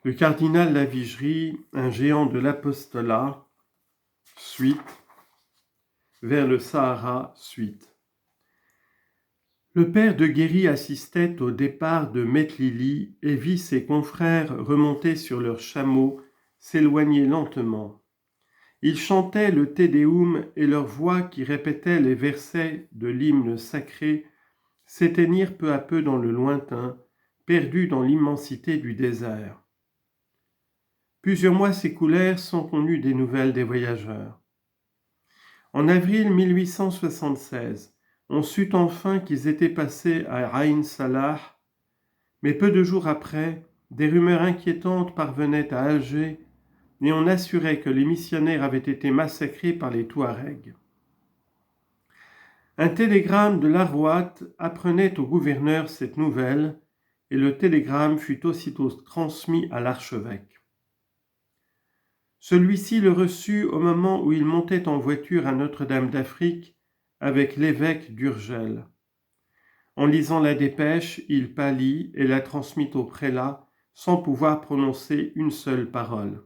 Le cardinal Lavigerie, un géant de l'apostolat, suite, vers le Sahara, suite. Le père de Guéry assistait au départ de Metlili et vit ses confrères remonter sur leurs chameaux, s'éloigner lentement. Ils chantaient le Te Deum et leurs voix qui répétaient les versets de l'hymne sacré s'éteignirent peu à peu dans le lointain, perdus dans l'immensité du désert. Plusieurs mois s'écoulèrent sans qu'on eût des nouvelles des voyageurs. En avril 1876, on sut enfin qu'ils étaient passés à Ain Salah, mais peu de jours après, des rumeurs inquiétantes parvenaient à Alger et on assurait que les missionnaires avaient été massacrés par les Touaregs. Un télégramme de l'Arwat apprenait au gouverneur cette nouvelle et le télégramme fut aussitôt transmis à l'archevêque. Celui-ci le reçut au moment où il montait en voiture à Notre-Dame d'Afrique avec l'évêque d'Urgel. En lisant la dépêche, il pâlit et la transmit au prélat sans pouvoir prononcer une seule parole.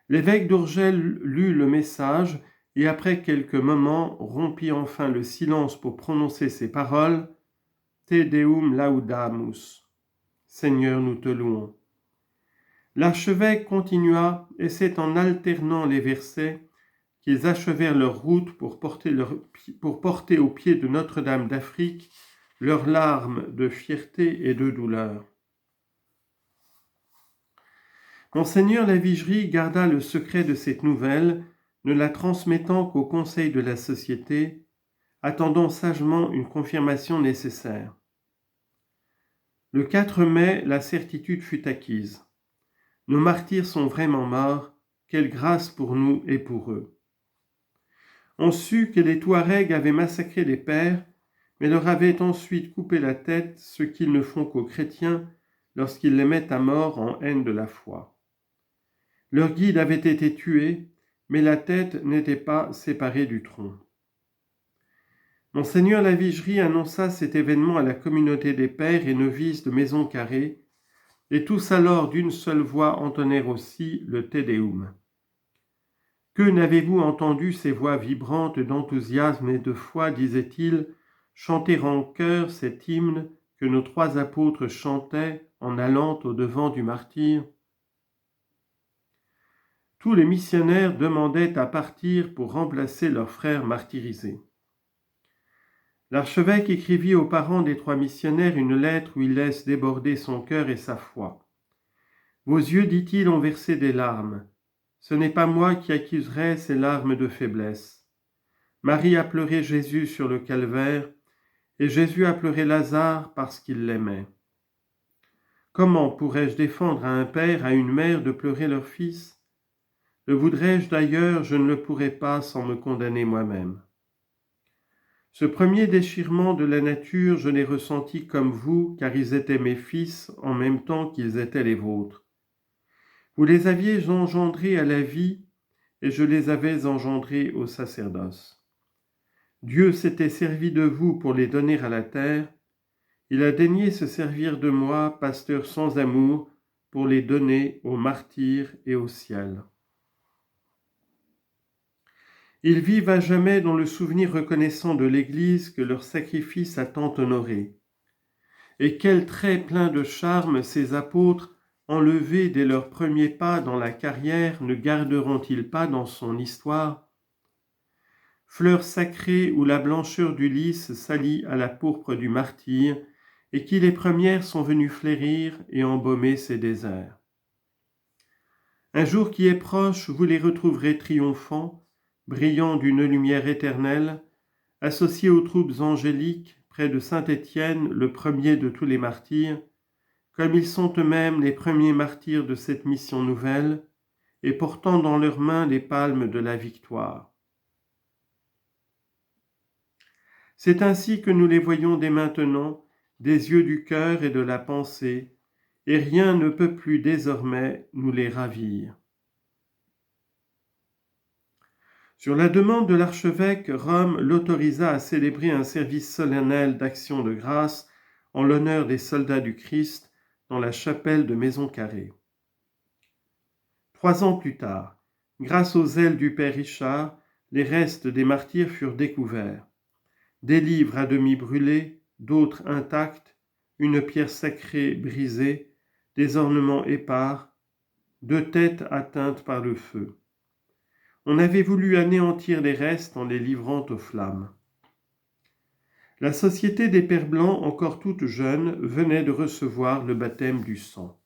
L'évêque d'Urgel lut le message et après quelques moments rompit enfin le silence pour prononcer ces paroles « Te Deum laudamus » « Seigneur, nous te louons ». L'archevêque continua, et c'est en alternant les versets qu'ils achevèrent leur route pour porter au pied de Notre-Dame d'Afrique leurs larmes de fierté et de douleur. Monseigneur Lavigerie garda le secret de cette nouvelle, ne la transmettant qu'au conseil de la société, attendant sagement une confirmation nécessaire. Le 4 mai, la certitude fut acquise. Nos martyrs sont vraiment morts, quelle grâce pour nous et pour eux. On sut que les Touaregs avaient massacré les pères, mais leur avaient ensuite coupé la tête, ce qu'ils ne font qu'aux chrétiens lorsqu'ils les mettent à mort en haine de la foi. Leur guide avait été tué, mais la tête n'était pas séparée du tronc. Monseigneur Lavigerie annonça cet événement à la communauté des pères et novices de Maison Carrée, et tous alors d'une seule voix entonnèrent aussi le Te Deum. Que n'avez-vous entendu ces voix vibrantes d'enthousiasme et de foi, disait-il, chanter en chœur cet hymne que nos 3 apôtres chantaient en allant au-devant du martyr? Tous les missionnaires demandaient à partir pour remplacer leurs frères martyrisés. L'archevêque écrivit aux parents des 3 missionnaires une lettre où il laisse déborder son cœur et sa foi. « Vos yeux, dit-il, ont versé des larmes. Ce n'est pas moi qui accuserai ces larmes de faiblesse. Marie a pleuré Jésus sur le calvaire, et Jésus a pleuré Lazare parce qu'il l'aimait. Comment pourrais-je défendre à un père, à une mère de pleurer leur fils? Le voudrais-je d'ailleurs, je ne le pourrais pas sans me condamner moi-même. Ce premier déchirement de la nature, je l'ai ressenti comme vous, car ils étaient mes fils en même temps qu'ils étaient les vôtres. Vous les aviez engendrés à la vie, et je les avais engendrés au sacerdoce. Dieu s'était servi de vous pour les donner à la terre. Il a daigné se servir de moi, pasteur sans amour, pour les donner aux martyrs et au ciel. Ils vivent à jamais dans le souvenir reconnaissant de l'Église que leur sacrifice a tant honoré. Et quel trait plein de charme ces apôtres, enlevés dès leurs premiers pas dans la carrière, ne garderont-ils pas dans son histoire? Fleurs sacrées où la blancheur du lys s'allie à la pourpre du martyr, et qui les premières sont venues fleurir et embaumer ces déserts. Un jour qui est proche, vous les retrouverez triomphants, brillant d'une lumière éternelle, associés aux troupes angéliques près de Saint-Étienne, le premier de tous les martyrs, comme ils sont eux-mêmes les premiers martyrs de cette mission nouvelle, et portant dans leurs mains les palmes de la victoire. C'est ainsi que nous les voyons dès maintenant, des yeux du cœur et de la pensée, et rien ne peut plus désormais nous les ravir. Sur la demande de l'archevêque, Rome l'autorisa à célébrer un service solennel d'action de grâce en l'honneur des soldats du Christ dans la chapelle de Maison Carrée. 3 ans plus tard, grâce aux ailes du père Richard, les restes des martyrs furent découverts. Des livres à demi brûlés, d'autres intacts, une pierre sacrée brisée, des ornements épars, 2 têtes atteintes par le feu. On avait voulu anéantir les restes en les livrant aux flammes. La Société des Pères Blancs, encore toute jeune, venait de recevoir le baptême du sang.